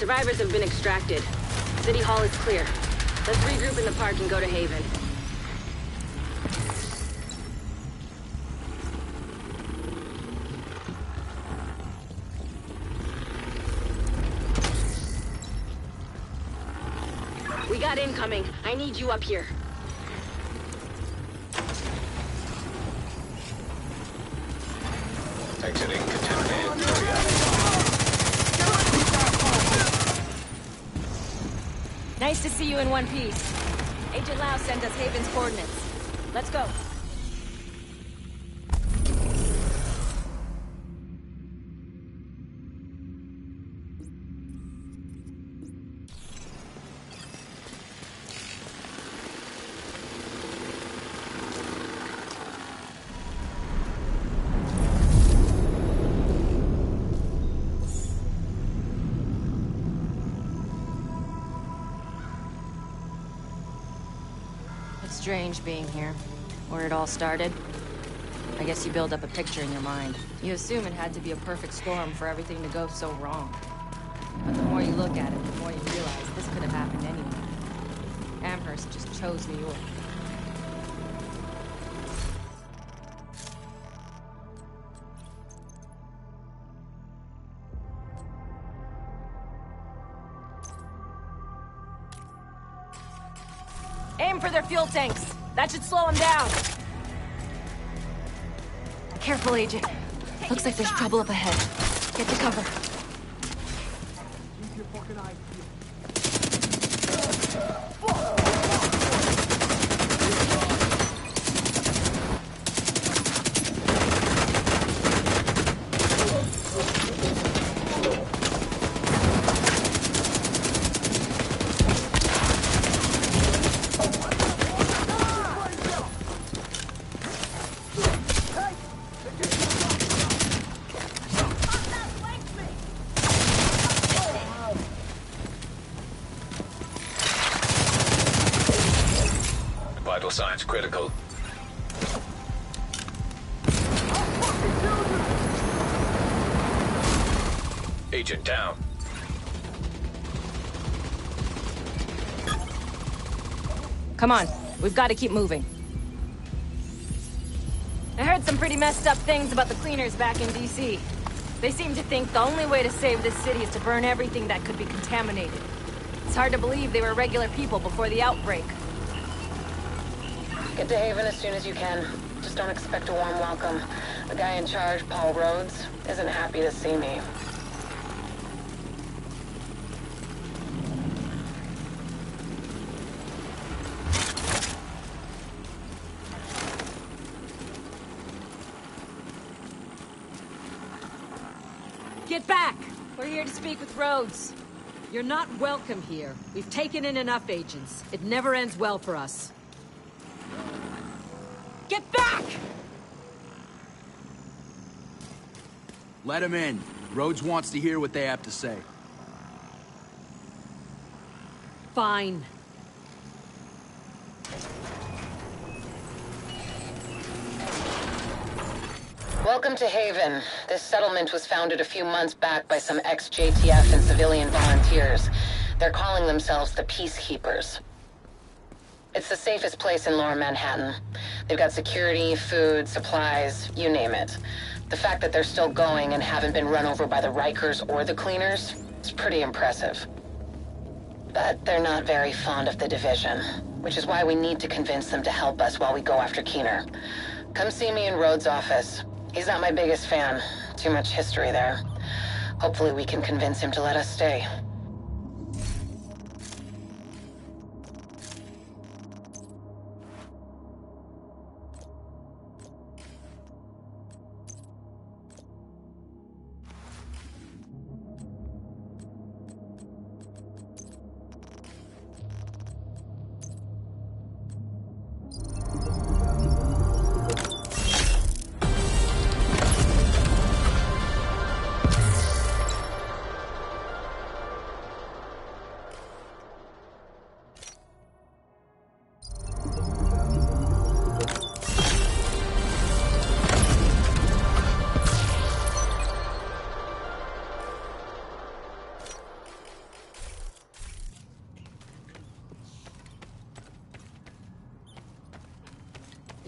Survivors have been extracted. City Hall is clear. Let's regroup in the park and go to Haven. We got incoming. I need you up here. Exiting contaminated area. Nice to see you in one piece. Agent Lau sent us Haven's coordinates. Let's go. Strange being here, where it all started. I guess you build up a picture in your mind. You assume it had to be a perfect storm for everything to go so wrong. But the more you look at it, the more you realize this could have happened anywhere. Amherst just chose New York. Aim for their fuel tanks. That should slow them down. Careful, Agent. Looks like there's trouble up ahead. Get to cover. Keep your fucking eyes peeled. Vital signs critical. Agent down. Come on, we've got to keep moving. I heard some pretty messed up things about the cleaners back in DC. They seem to think the only way to save this city is to burn everything that could be contaminated. It's hard to believe they were regular people before the outbreak. Get to Haven as soon as you can. Just don't expect a warm welcome. The guy in charge, Paul Rhodes, isn't happy to see me. Get back! We're here to speak with Rhodes. You're not welcome here. We've taken in enough agents. It never ends well for us. Get back! Let him in. Rhodes wants to hear what they have to say. Fine. Welcome to Haven. This settlement was founded a few months back by some ex-JTF and civilian volunteers. They're calling themselves the Peacekeepers. It's the safest place in Lower Manhattan. They've got security, food, supplies, you name it. The fact that they're still going and haven't been run over by the Rikers or the cleaners is pretty impressive. But they're not very fond of the division, which is why we need to convince them to help us while we go after Keener. Come see me in Rhodes' office. He's not my biggest fan. Too much history there. Hopefully we can convince him to let us stay.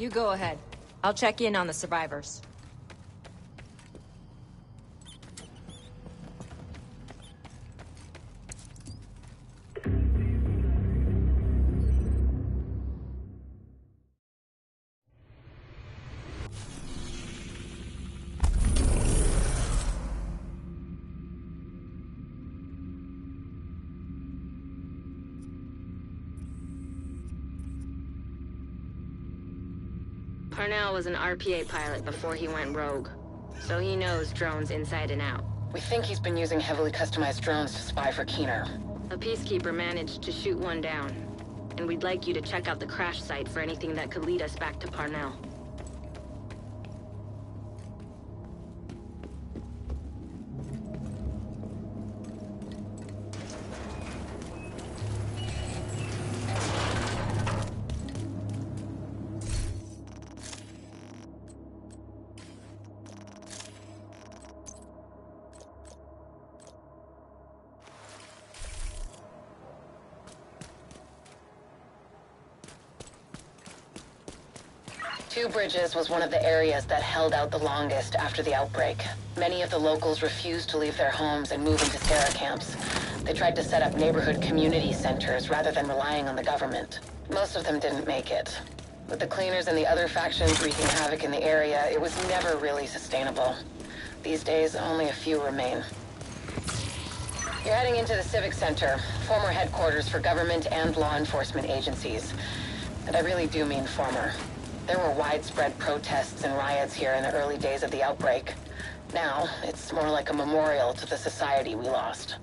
You go ahead. I'll check in on the survivors. Parnell was an RPA pilot before he went rogue, so he knows drones inside and out. We think he's been using heavily customized drones to spy for Keener. A peacekeeper managed to shoot one down, and we'd like you to check out the crash site for anything that could lead us back to Parnell. Two Bridges was one of the areas that held out the longest after the outbreak. Many of the locals refused to leave their homes and move into Sarah camps. They tried to set up neighborhood community centers rather than relying on the government. Most of them didn't make it. With the cleaners and the other factions wreaking havoc in the area, it was never really sustainable. These days, only a few remain. You're heading into the Civic Center, former headquarters for government and law enforcement agencies. And I really do mean former. There were widespread protests and riots here in the early days of the outbreak. Now, it's more like a memorial to the society we lost.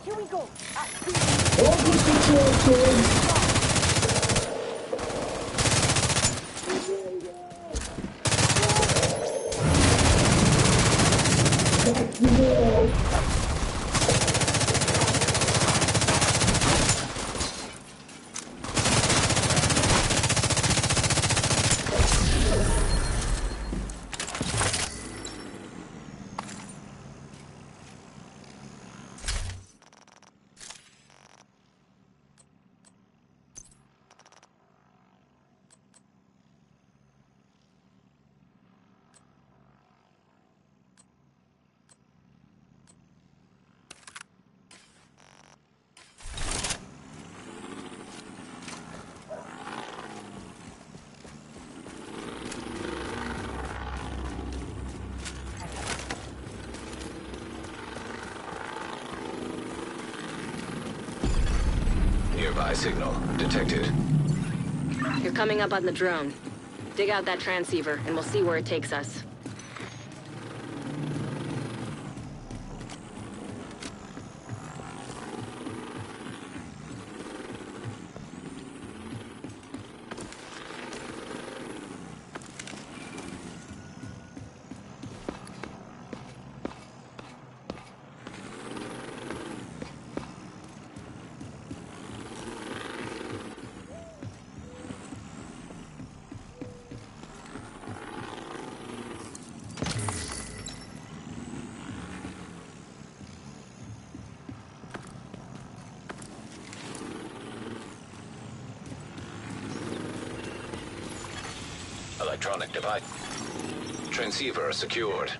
Here we go. Nearby signal detected. You're coming up on the drone. Dig out that transceiver, and we'll see where it takes us. Electronic device. Transceiver secured.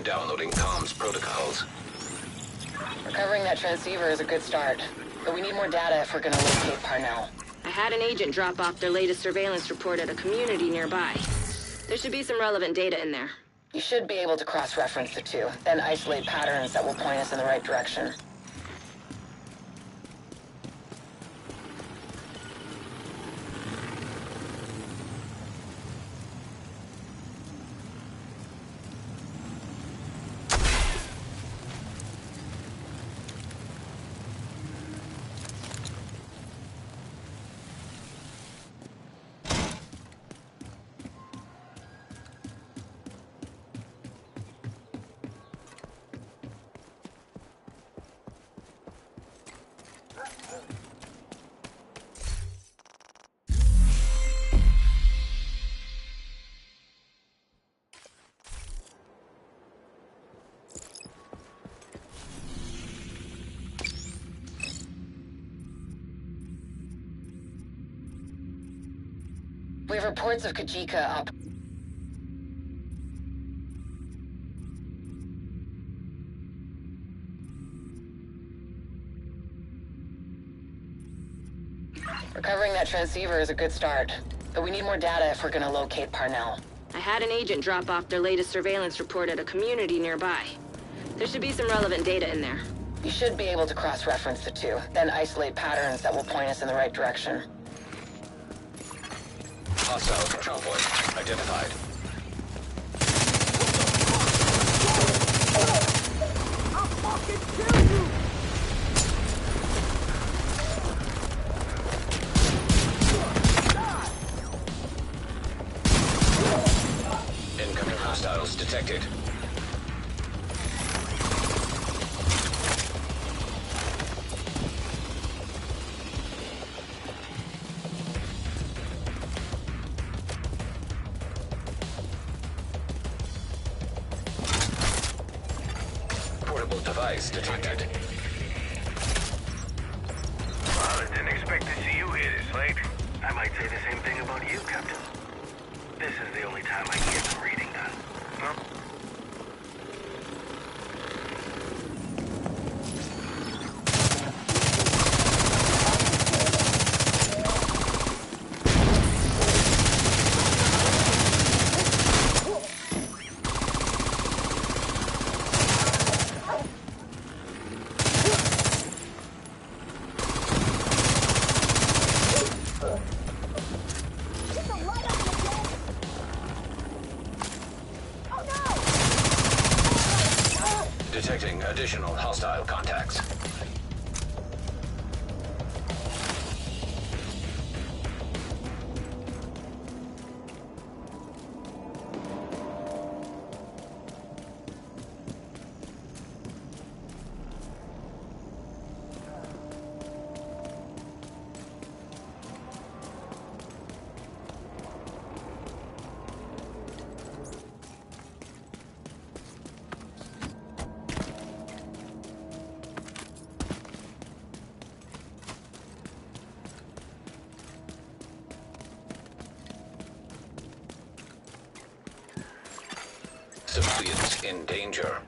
Downloading comms protocols. Recovering that transceiver is a good start, but we need more data if we're gonna locate Parnell. I had an agent drop off their latest surveillance report at a community nearby. There should be some relevant data in there. You should be able to cross-reference the two, then isolate patterns that will point us in the right direction. We have reports of Kajika up. Recovering that transceiver is a good start, but we need more data if we're gonna locate Parnell. I had an agent drop off their latest surveillance report at a community nearby. There should be some relevant data in there. You should be able to cross-reference the two, then isolate patterns that will point us in the right direction. Hostile control point identified. I'll fucking kill you! Incoming hostiles detected. Portable device detected. Well, I didn't expect to see you here this late. I might say the same thing about you, Captain. This is the only time I get the reading done. No? Detecting additional hostile contacts. Civilians in danger.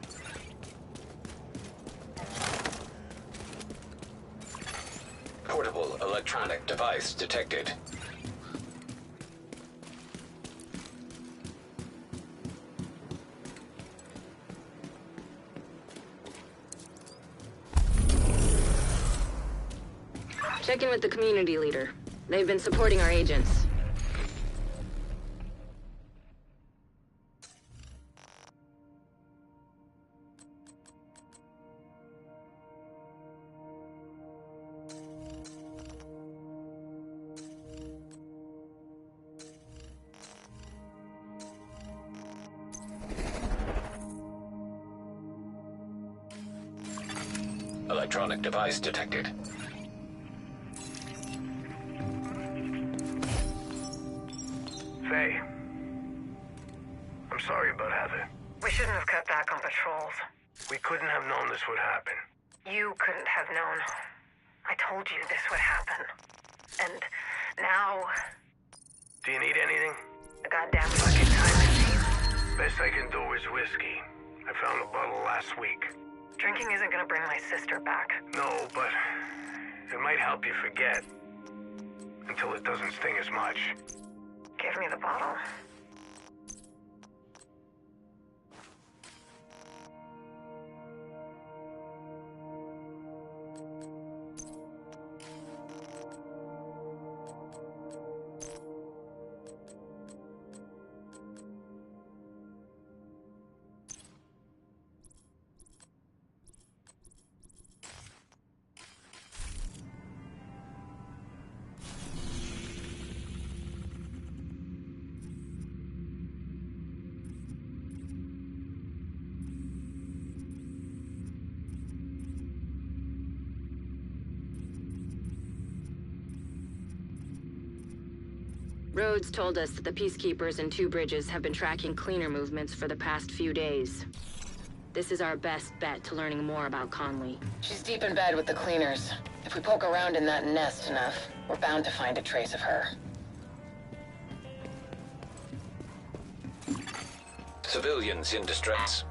Portable electronic device detected. Check in with the community leader. They've been supporting our agents. Electronic device detected. Faye. I'm sorry about Heather. We shouldn't have cut back on patrols. We couldn't have known this would happen. You couldn't have known. I told you this would happen. And now, Do you need anything? the goddamn fucking time machine. Best I can do is whiskey. I found a bottle last week. Drinking isn't gonna bring my sister back. No, but it might help you forget. Until it doesn't sting as much. Give me the bottle. Rhodes told us that the Peacekeepers and Two Bridges have been tracking cleaner movements for the past few days. This is our best bet to learning more about Conley. She's deep in bed with the cleaners. If we poke around in that nest enough, we're bound to find a trace of her. Civilians in distress.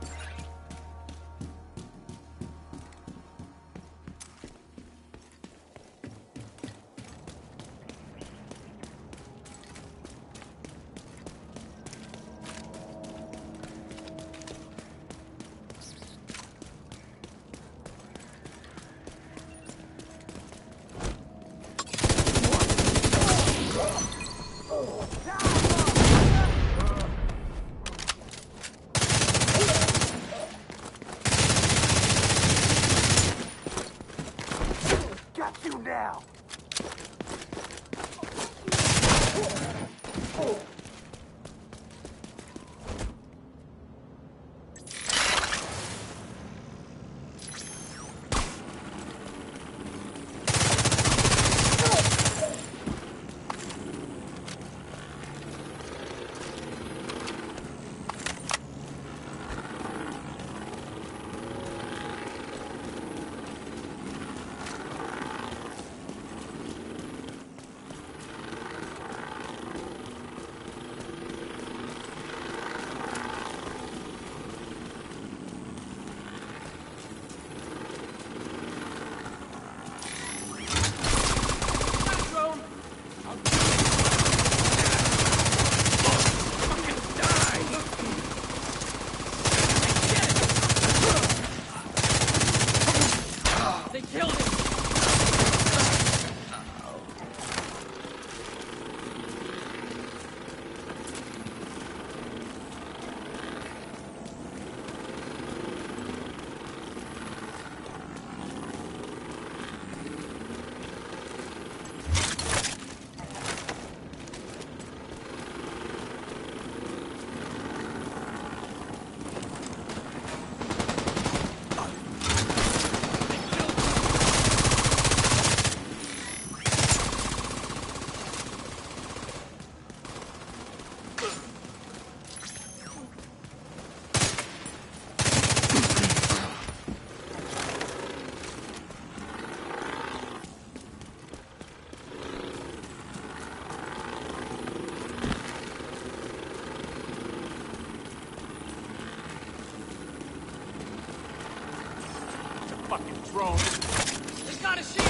Fucking drone. It's got a shield!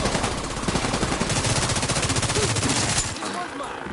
This one's mine.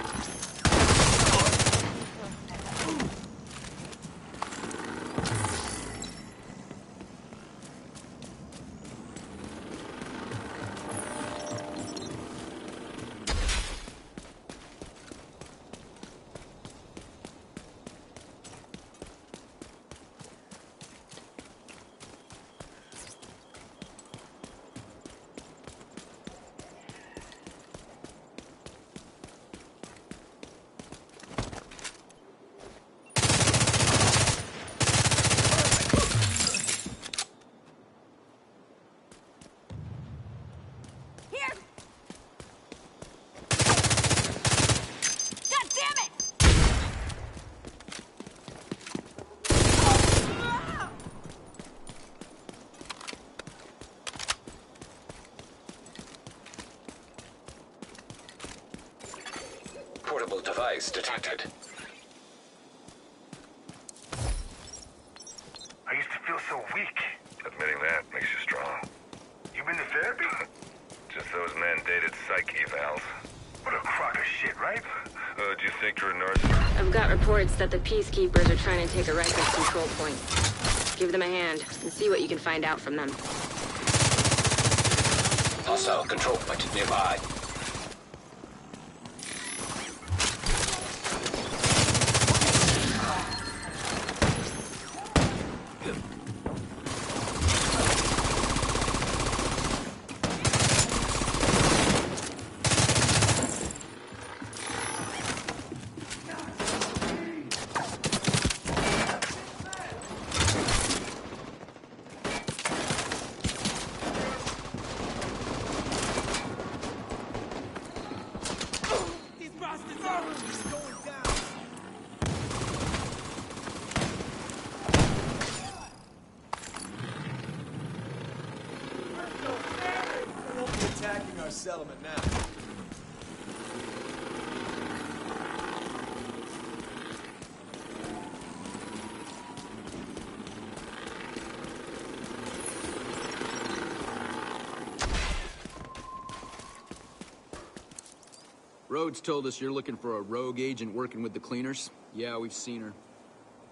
Portable device detected. I used to feel so weak. Admitting that makes you strong. You been to therapy? Just those mandated psych evals. What a crock of shit, right? Do you think you're a nurse? I've got reports that the Peacekeepers are trying to take a Rikers control point. Give them a hand and see what you can find out from them. Hostile control point nearby. Attacking our settlement now. Rhodes told us you're looking for a rogue agent working with the cleaners. Yeah, we've seen her.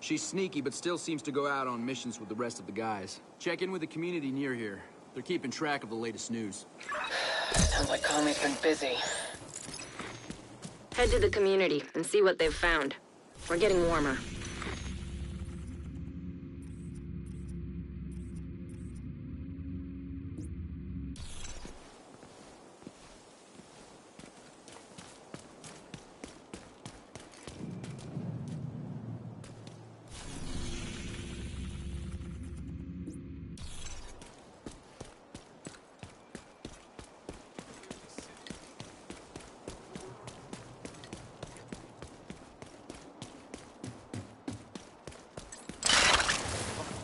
She's sneaky, but still seems to go out on missions with the rest of the guys. Check in with the community near here. They're keeping track of the latest news. Sounds like Conley's been busy. Head to the community and see what they've found. We're getting warmer.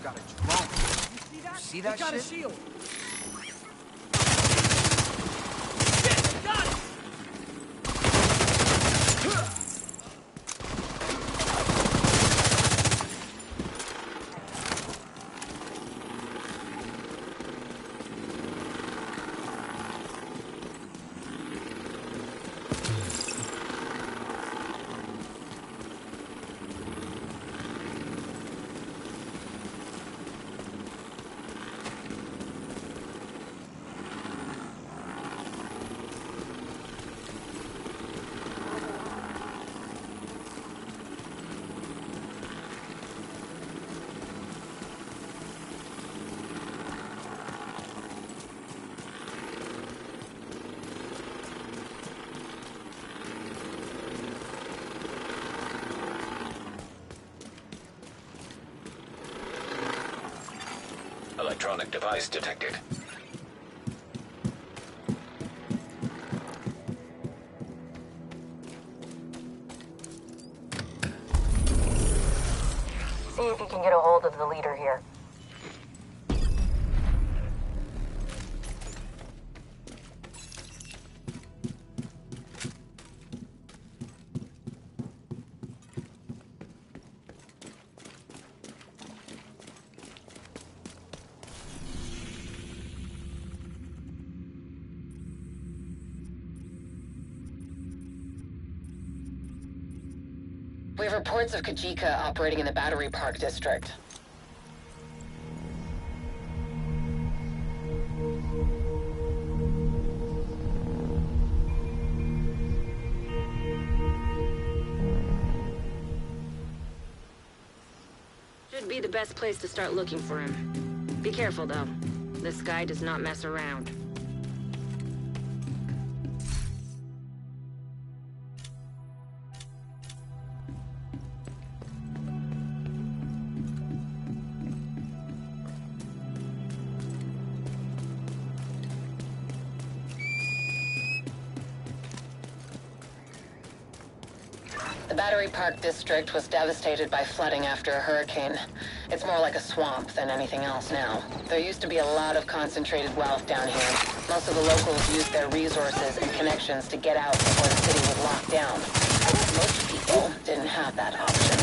Got a drone. You see that Got a shit? shield. Electronic device detected. See if you can get a hold of the leader here. We have reports of Kajika operating in the Battery Park district. Should be the best place to start looking for him. Be careful, though. This guy does not mess around. The Battery Park district was devastated by flooding after a hurricane. It's more like a swamp than anything else now. There used to be a lot of concentrated wealth down here. Most of the locals used their resources and connections to get out before the city was locked down. Most people didn't have that option.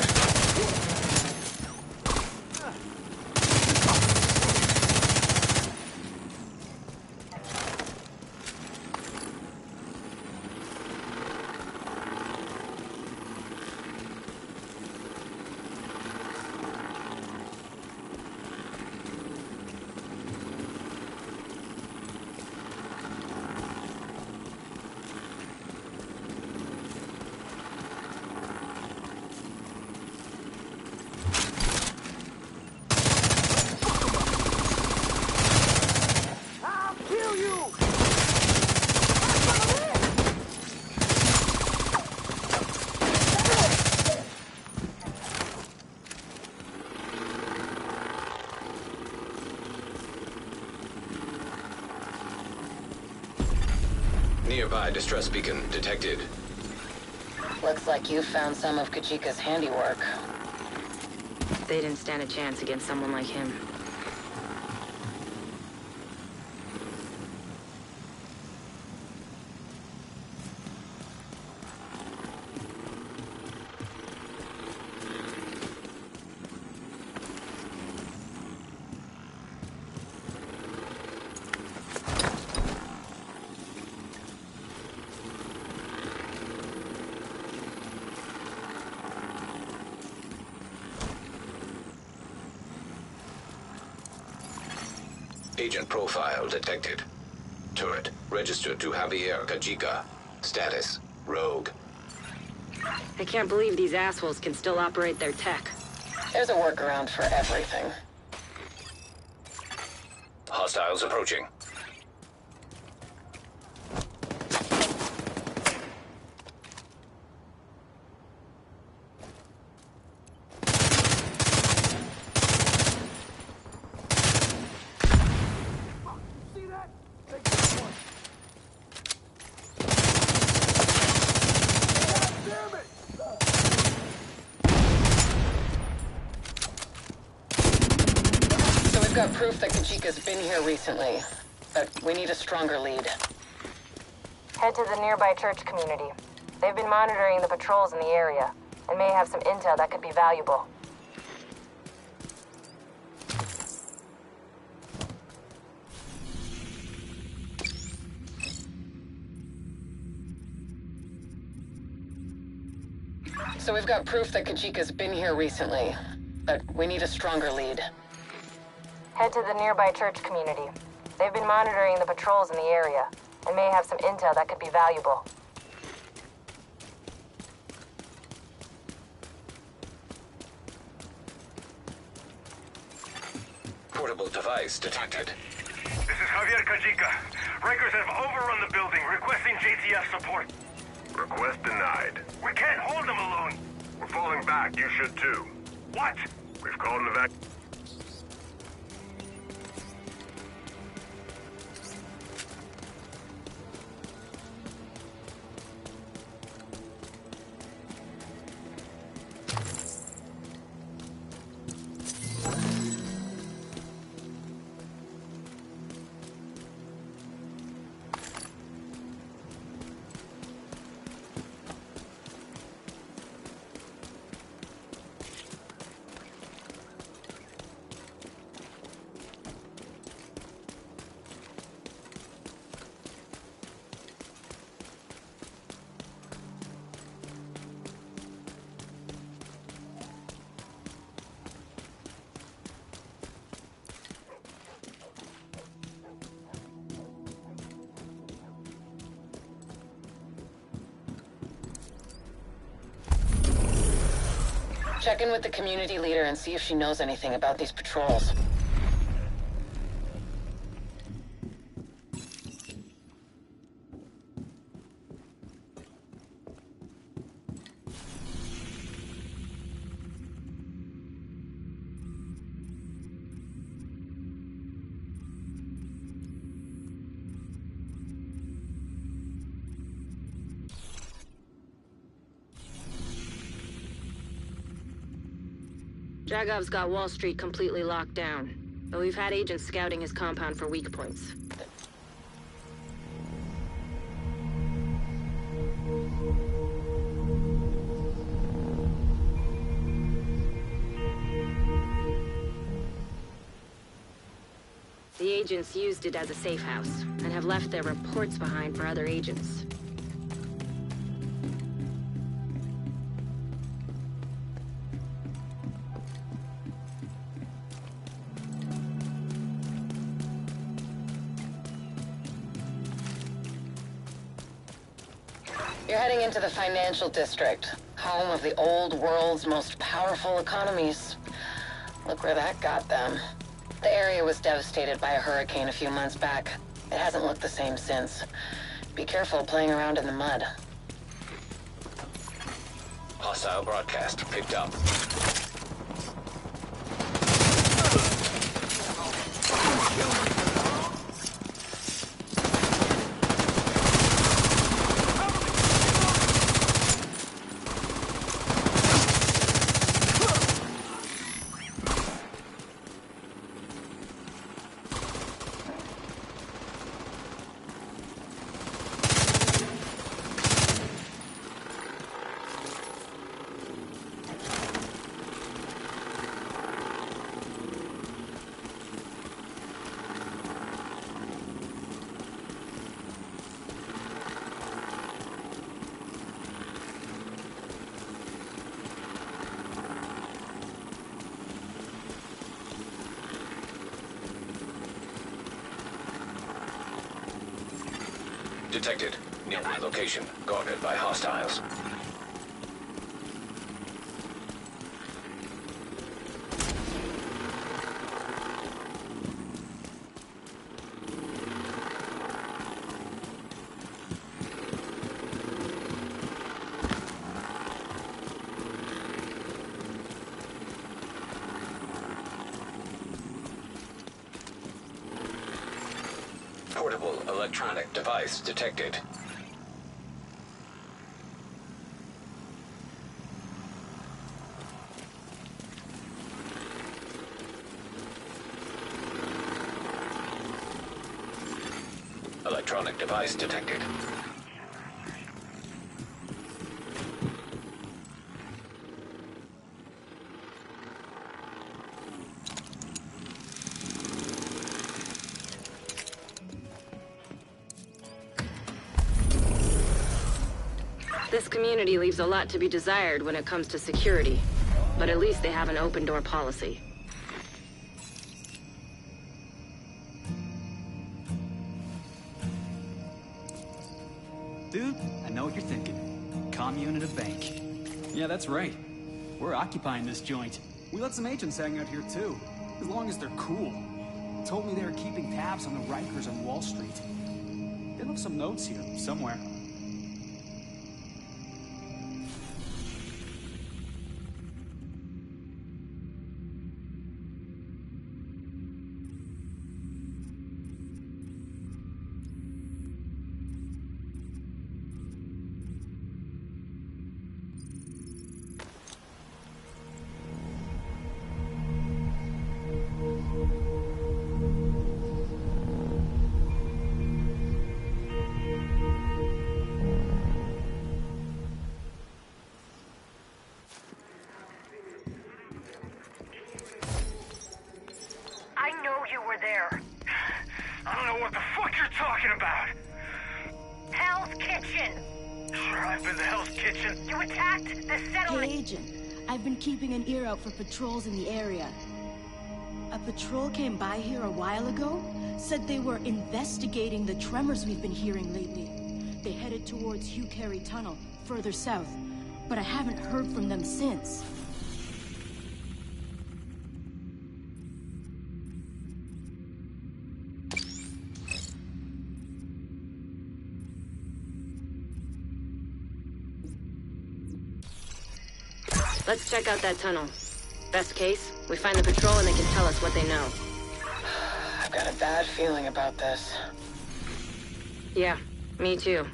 Nearby distress beacon detected. Looks like you found some of Kajika's handiwork. They didn't stand a chance against someone like him. Agent profile detected. Turret registered to Javier Kajika. Status: rogue. I can't believe these assholes can still operate their tech. There's a workaround for everything. Hostiles approaching. We've got proof that Kajika's been here recently, but we need a stronger lead. Head to the nearby church community. They've been monitoring the patrols in the area, and may have some intel that could be valuable. So we've got proof that Kajika's been here recently, but we need a stronger lead. Head to the nearby church community. They've been monitoring the patrols in the area, and may have some intel that could be valuable. Portable device detected. This is Javier Kajika. Rikers have overrun the building, requesting JTF support. Request denied. We can't hold them alone. We're falling back. You should too. What? We've called an evac... Check in with the community leader and see if she knows anything about these patrols. Dragov's got Wall Street completely locked down, but we've had agents scouting his compound for weak points. The agents used it as a safe house, and have left their reports behind for other agents. You're heading into the financial district, home of the old world's most powerful economies. Look where that got them. The area was devastated by a hurricane a few months back. It hasn't looked the same since. Be careful playing around in the mud. Hostile broadcast picked up. detected. Nearby location guarded by hostiles. Portable electronic device detected. Electronic device detected. This community leaves a lot to be desired when it comes to security, but at least they have an open-door policy. Dude, I know what you're thinking. Commune and a bank. Yeah, that's right. We're occupying this joint. We let some agents hang out here too, as long as they're cool. Told me they were keeping tabs on the Rikers on Wall Street. They left some notes here, somewhere. I know you were there. I don't know what the fuck you're talking about. Hell's Kitchen. Sure, I've been to Hell's Kitchen. You attacked the Hey, settlement. Agent. I've been keeping an ear out for patrols in the area. A patrol came by here a while ago, said they were investigating the tremors we've been hearing lately. They headed towards Hugh Carey Tunnel, further south, but I haven't heard from them since. Let's check out that tunnel. Best case, we find the patrol and they can tell us what they know. I've got a bad feeling about this. Yeah, me too.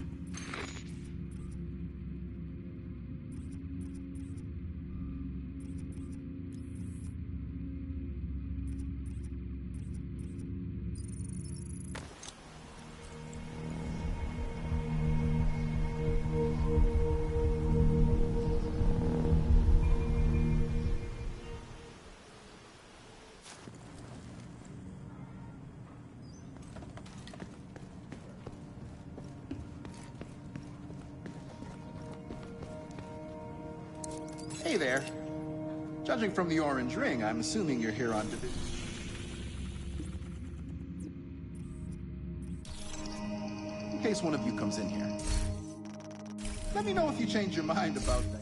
Hey there. Judging from the orange ring, I'm assuming you're here on division. In case one of you comes in here, let me know if you change your mind about that.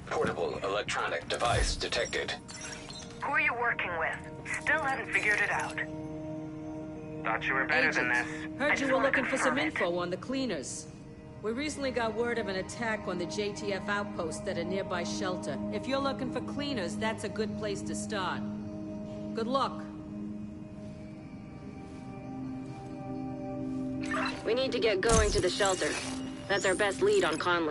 Portable electronic device detected. Who are you working with? Still haven't figured it out. Thought you were better than this. Heard you were looking for some info on the cleaners. We recently got word of an attack on the JTF outpost at a nearby shelter. If you're looking for cleaners, that's a good place to start. Good luck. We need to get going to the shelter. That's our best lead on Conley.